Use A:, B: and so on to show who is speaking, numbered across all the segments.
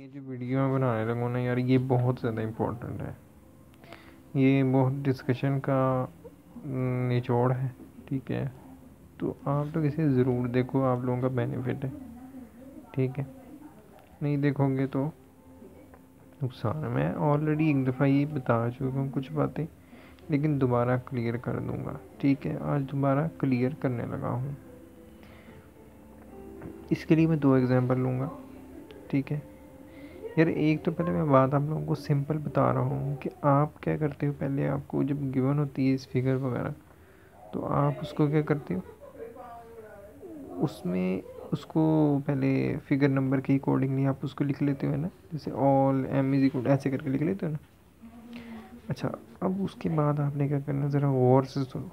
A: ये जो वीडियो मैं बनाने लगा ना यार, ये बहुत ज़्यादा इम्पोर्टेंट है। ये बहुत डिस्कशन का निचोड़ है। ठीक है, तो आप लोग इसे ज़रूर देखो, आप लोगों का बेनिफिट है। ठीक है, नहीं देखोगे तो नुकसान है। मैं ऑलरेडी एक दफ़ा ये बता चुका हूँ कुछ बातें, लेकिन दोबारा क्लियर कर दूँगा। ठीक है, आज दोबारा क्लियर करने लगा हूँ। इसके लिए मैं 2 एग्जांपल लूँगा। ठीक है यार, एक तो पहले मैं बात आप लोगों को सिंपल बता रहा हूँ कि आप क्या करते हो। पहले आपको जब गिवन होती है इस फिगर वगैरह, तो आप उसको क्या करते हो, उसमें उसको पहले फिगर नंबर के अकॉर्डिंगली आप उसको लिख लेते हो, है ना। जैसे ऑल एम इज इक्वल ऐसे करके लिख लेते हो ना। अच्छा, अब उसके बाद आपने क्या करना, ज़रा गौर से सुनो।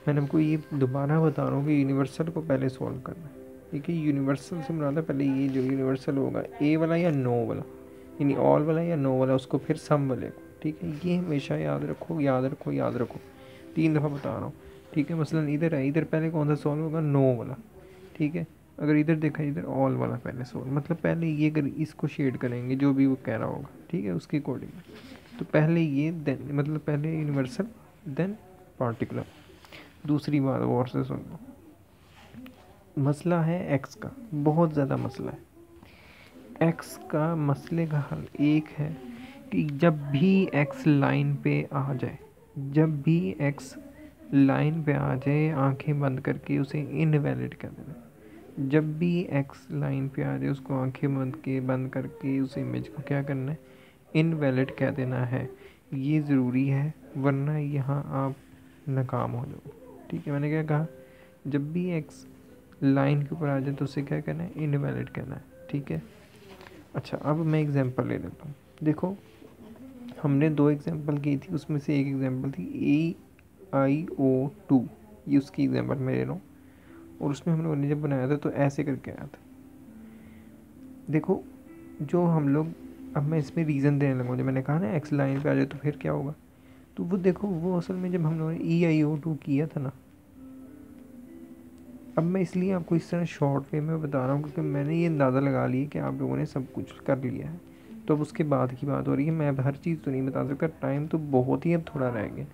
A: मैंने आपको ये दोबारा बता रहा हूँ कि यूनिवर्सल को पहले सॉल्व करना है। ठीक है, यूनिवर्सल से मुराद है पहले ये जो यूनिवर्सल होगा ए वाला या नो वाला, यानी ऑल वाला या नो वाला, उसको फिर सम वाले को। ठीक है, ये हमेशा याद रखो, याद रखो, याद रखो। 3 दफ़ा बता रहा हूँ। ठीक है, मसलन इधर है, इधर पहले कौन सा सॉल्व होगा, नो वाला। ठीक है, अगर इधर देखा, इधर ऑल वाला पहले सॉल्व, मतलब पहले ये अगर इसको शेड करेंगे जो भी वो कह रहा होगा, ठीक है, उसके अकॉर्डिंग। तो पहले ये देन, मतलब पहले यूनिवर्सल देन पार्टिकुलर। दूसरी बात गौर से सुन लो, मसला है एक्स का, बहुत ज़्यादा मसला है एक्स का। मसले का हल एक है कि जब भी एक्स लाइन पे आ जाए, जब भी एक्स लाइन पे आ जाए, आंखें बंद करके उसे इनवैलिड कर देना। जब भी एक्स लाइन पे आ जाए, उसको आंखें बंद करके उस इमेज को क्या करना है, इनवैलिड कह देना है। ये ज़रूरी है, वरना यहाँ आप नाकाम हो जाओ। ठीक है, मैंने क्या कहा, जब भी एक्स लाइन के ऊपर आ जाए तो उसे क्या कहना है, इनवैलिड कहना है। ठीक है, अच्छा अब मैं एग्जांपल ले लेता हूँ। देखो, हमने 2 एग्जांपल की थी, उसमें से एक एग्जांपल थी AiO2, ये उसकी एग्जांपल मैं ले रहा हूँ। और उसमें हम लोगों ने जब बनाया था तो ऐसे करके आया था। देखो, जो हम लोग, अब मैं इसमें रीज़न देने लगा, जब मैंने कहा ना एक्स लाइन पे आ जाए तो फिर क्या होगा, तो वो देखो, वो असल में जब हम लोगों ने EiO2 किया था ना, अब मैं इसलिए आपको इस तरह शॉर्ट वे में बता रहा हूँ क्योंकि मैंने ये अंदाज़ा लगा लिया कि आप लोगों ने सब कुछ कर लिया है। तो अब उसके बाद की बात हो रही है, मैं अब हर चीज़ तो नहीं बता सकता, टाइम तो बहुत ही अब थोड़ा रह गया।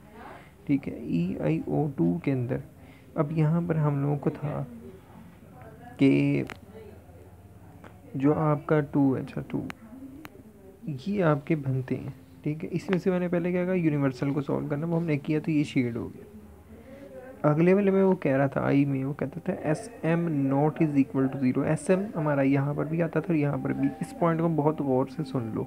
A: ठीक है, EiO2 के अंदर अब यहाँ पर हम लोगों को था कि जो आपका 2, अच्छा 2, ये आपके बनते हैं। ठीक है, इसमें से मैंने पहले क्या कहा, यूनिवर्सल को सॉल्व करना, वो हमने किया तो ये शेड हो गया। अगले वाले में वो कह रहा था, आई में वो कहता था S M not is equal to zero. S M हमारा यहाँ पर भी आता था और यहाँ पर भी। इस पॉइंट को बहुत गौर से सुन लो,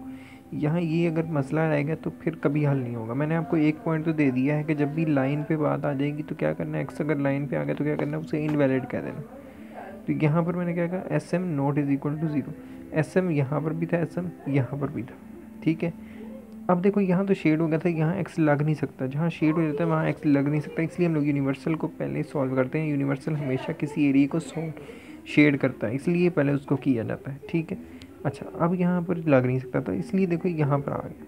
A: यहाँ ये अगर मसला रहेगा तो फिर कभी हल नहीं होगा। मैंने आपको एक पॉइंट तो दे दिया है कि जब भी लाइन पे बात आ जाएगी तो क्या करना है, एक्स अगर लाइन पे आ गया तो क्या करना है, उसे इनवैलिड कह देना। तो यहाँ पर मैंने क्या कहा, S M not is equal to zero. S M यहाँ पर भी था, एस एम यहाँ पर भी था। ठीक है, अब देखो यहाँ तो शेड हो गया था, यहाँ एक्स लग नहीं सकता, जहाँ शेड हो जाता है वहाँ एक्स लग नहीं सकता, इसलिए हम लोग यूनिवर्सल को पहले सॉल्व करते हैं। यूनिवर्सल हमेशा किसी एरिया को शेड करता है, इसलिए पहले उसको किया जाता है। ठीक है, अच्छा अब यहाँ पर लग नहीं सकता था, इसलिए देखो यहाँ पर आ गया,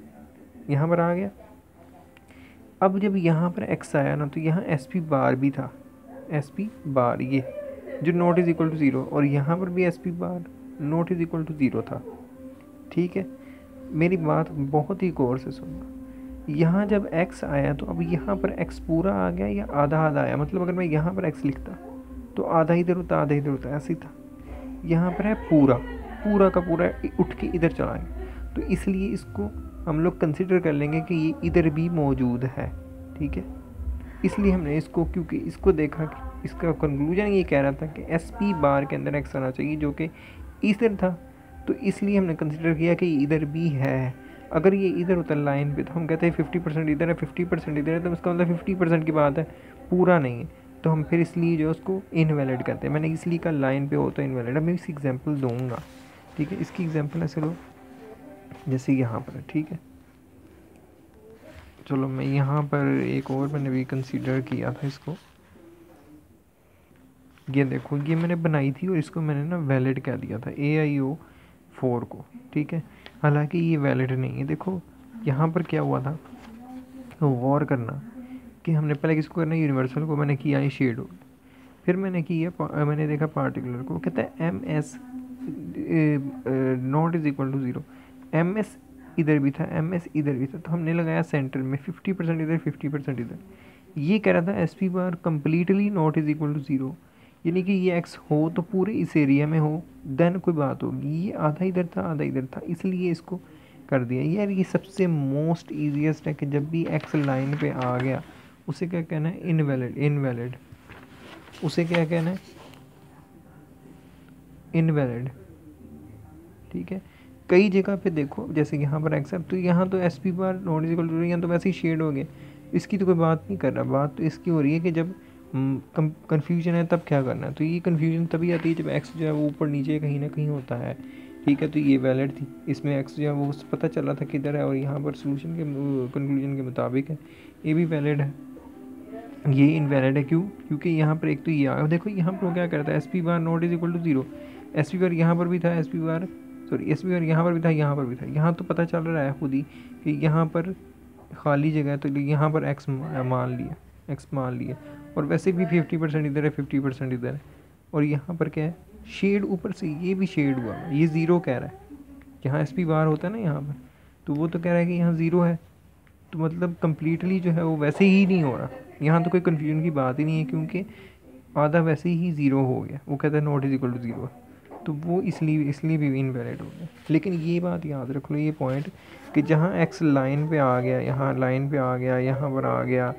A: यहाँ पर आ गया। अब जब यहाँ पर एक्स आया ना, तो यहाँ एस पी बार भी था, एस पी बार ये जो not is equal to zero, और यहाँ पर भी S P bar not is equal to zero था। ठीक है, मेरी बात बहुत ही गौर से सुनना। यहाँ जब x आया तो अब यहाँ पर x पूरा आ गया या आधा आधा आया, मतलब अगर मैं यहाँ पर x लिखता तो आधा इधर होता, आधा इधर होता, ऐसे ही था। यहाँ पर है पूरा, पूरा का पूरा उठ के इधर चला गया, तो इसलिए इसको हम लोग कंसिडर कर लेंगे कि ये इधर भी मौजूद है। ठीक है, इसलिए हमने इसको, क्योंकि इसको देखा कि इसका कंक्लूजन ये कह रहा था कि एस पी बार के अंदर x आना चाहिए जो कि इधर था, तो इसलिए हमने कंसिडर किया कि इधर भी है। अगर ये इधर होता लाइन पे तो हम कहते हैं 50% इधर है, 50% इधर है, तो इसका मतलब 50% की बात है, पूरा नहीं है। तो हम फिर इसलिए जो उसको इनवैलिड करते हैं। मैंने इसलिए कहा लाइन पे हो तो इनवैलिड। अब मैं इसकी एग्जांपल दूंगा। ठीक है, इसकी एग्जांपल ऐसे लो जैसे यहाँ पर है। ठीक है, चलो मैं यहाँ पर एक और मैंने भी कंसीडर किया था इसको। ये देखो, ये मैंने बनाई थी और इसको मैंने ना वैलिड कह दिया था, AiO4 को। ठीक है, हालांकि ये वैलिड नहीं है। देखो यहाँ पर क्या हुआ था, तो गौर करना कि हमने पहले किसको करना, यूनिवर्सल को मैंने किया ये शेड हो, फिर मैंने किया मैंने देखा पार्टिकुलर को, कहता है MS not is equal to zero, M S इधर भी था, एम एस इधर भी था, तो हमने लगाया सेंटर में 50% इधर 50% इधर। ये कह रहा था S P bar completely not is equal to zero, यानी कि ये एक्स हो तो पूरे इस एरिया में हो, देन कोई बात होगी। ये आधा इधर था आधा इधर था, इसलिए इसको कर दिया। यार ये सबसे मोस्ट ईजिएस्ट है कि जब भी एक्स लाइन पे आ गया उसे क्या कहना है, इनवैलिड, इनवैलिड, उसे क्या कहना है, इनवैलिड। ठीक है, कई जगह पे देखो जैसे यहाँ पर एक्सेप्ट, तो यहाँ तो S P bar not is equal to, यहाँ तो वैसे ही शेड हो गया, इसकी तो कोई बात नहीं कर रहा, बात तो इसकी हो रही है कि जब कन्फ्यूजन है तब क्या करना है। तो ये कन्फ्यूजन तभी आती है जब एक्स जो है वो ऊपर नीचे कहीं ना कहीं होता है। ठीक है, तो ये वैलिड थी, इसमें एक्स जो है वो पता चला था किधर है, और यहाँ पर सोल्यूशन के कंक्लूजन के मुताबिक है, ये भी वैलिड है। ये इनवैलिड है, क्यों? क्योंकि यहाँ पर एक तो ये आ, देखो यहाँ पर वो क्या करता है, S P bar not is equal to zero, S P bar यहाँ पर भी था, S P bar sorry S P bar यहाँ पर भी था, यहाँ पर भी था। यहाँ तो पता चल रहा है खुद ही कि यहाँ पर खाली जगह है, तो यहाँ पर एक्स मान लिया, एक्स मान लिया, और वैसे भी 50% इधर है 50% इधर है, और यहाँ पर क्या है, शेड ऊपर से ये भी शेड हुआ है, ये ज़ीरो कह रहा है। जहाँ एस पी बार होता है ना यहाँ पर, तो वो तो कह रहा है कि यहाँ ज़ीरो है, तो मतलब कम्प्लीटली जो है वो वैसे ही नहीं हो रहा। यहाँ तो कोई कन्फ्यूजन की बात ही नहीं है, क्योंकि आधा वैसे ही ज़ीरो हो गया, वो कहता है not is equal to zero, तो वो इसलिए भी इनवैलिड हो गया। लेकिन ये बात याद रख लो, ये पॉइंट, कि जहाँ एक्स लाइन पे आ गया, यहाँ लाइन पे आ गया, यहाँ पर आ गया,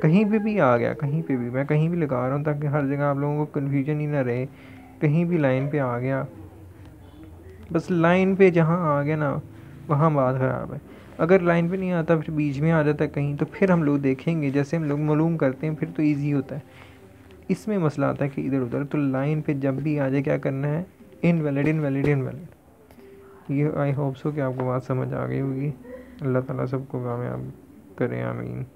A: कहीं पे भी आ गया, कहीं पे भी, मैं कहीं भी लगा रहा हूँ ताकि हर जगह आप लोगों को कन्फ्यूजन ही ना रहे, कहीं भी लाइन पे आ गया, बस लाइन पे जहाँ आ गया ना वहाँ बात ख़राब है। अगर लाइन पे नहीं आता फिर बीच में आ जाता है कहीं, तो फिर हम लोग देखेंगे, जैसे हम लोग मालूम करते हैं, फिर तो ईजी होता है। इसमें मसला आता है कि इधर उधर, तो लाइन पे जब भी आ जाए क्या करना है, इनवैलिड, इनवैलिड, इनवैलिड। ये आई होप सो कि आपको बात समझ आ गई होगी। अल्लाह ताला सबको कामयाब करें, आमीन।